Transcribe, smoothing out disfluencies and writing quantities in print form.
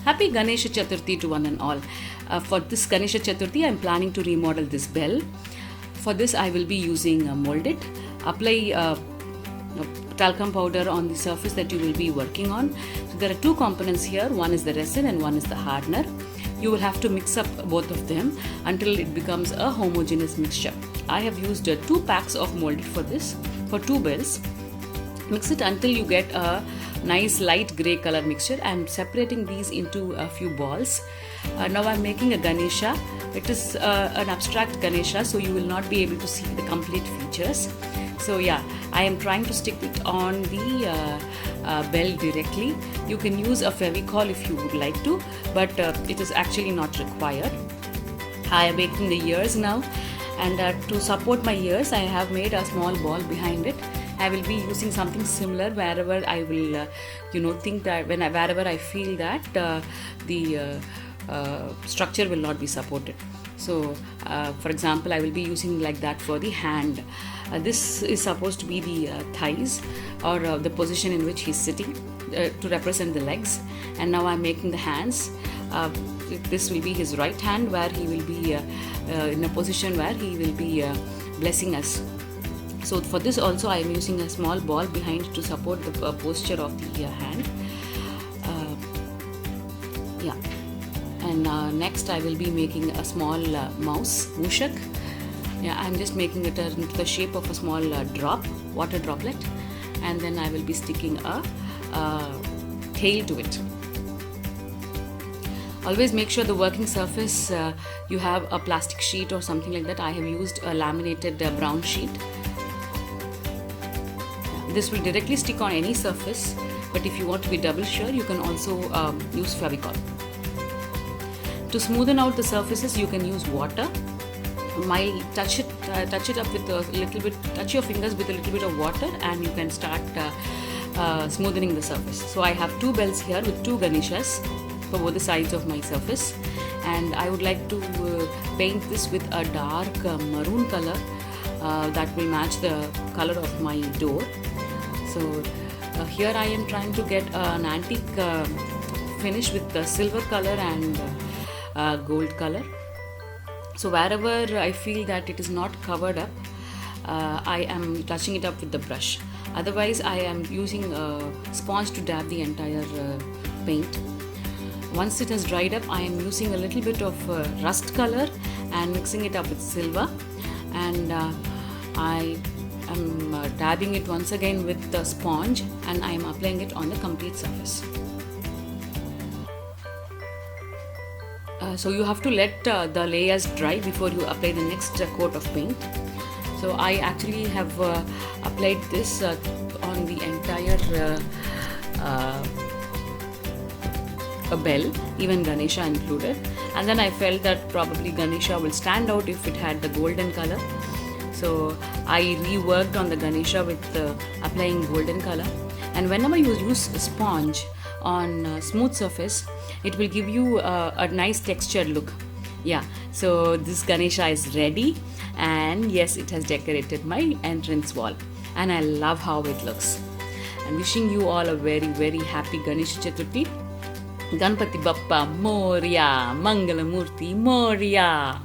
Happy Ganesha Chaturthi to one and all. For this Ganesha Chaturthi, I am planning to remodel this bell. For this, I will be using Mold It. Apply talcum powder on the surface that you will be working on. So there are two components here. One is the resin and one is the hardener. You will have to mix up both of them until it becomes a homogeneous mixture. I have used 2 packs of Mold It for this, for 2 bells. Mix it until you get a nice light grey color mixture. I am separating these into a few balls. Now I am making a Ganesha. It is an abstract Ganesha, so you will not be able to see the complete features. So yeah, I am trying to stick it on the bell directly. You can use a Fevicol if you would like to, but it is actually not required. I am making the ears now, and to support my ears, I have made a small ball behind it. I will be using something similar wherever I will, think that wherever I feel that the structure will not be supported. So, for example, I will be using like that for the hand. This is supposed to be the thighs or the position in which he's sitting to represent the legs. And now I'm making the hands. This will be his right hand, where he will be in a position where he will be blessing us. So for this also I am using a small ball behind to support the posture of the hand. And next I will be making a small mouse, Mushak. I'm just making it into the shape of a small water droplet, and then I will be sticking a tail to it. Always make sure the working surface you have a plastic sheet or something like that. I have used a laminated brown sheet. This will directly stick on any surface, but if you want to be double sure, you can also use Fevicol. To smoothen out the surfaces, you can use water. Touch it up with a little bit. Touch your fingers with a little bit of water, and you can start smoothening the surface. So I have 2 bells here with 2 Ganeshas for both the sides of my surface, and I would like to paint this with a dark maroon color that will match the color of my door. So here I am trying to get an antique finish with the silver color and gold color. So wherever I feel that it is not covered up, I am touching it up with the brush. Otherwise I am using a sponge to dab the entire paint. Once it has dried up, I am using a little bit of rust color and mixing it up with silver, and I am dabbing it once again with the sponge, and I am applying it on the complete surface. So you have to let the layers dry before you apply the next coat of paint. So I actually have applied this on the entire bell, even Ganesha included, and then I felt that probably Ganesha will stand out if it had the golden color. So I reworked on the Ganesha with applying golden color, and whenever you use a sponge on smooth surface, it will give you a nice textured look. So this Ganesha is ready, and yes, it has decorated my entrance wall, and I love how it looks. I'm wishing you all a very, very happy Ganesha Chaturthi. Ganpati Bappa Moria, Mangalamurti Moria.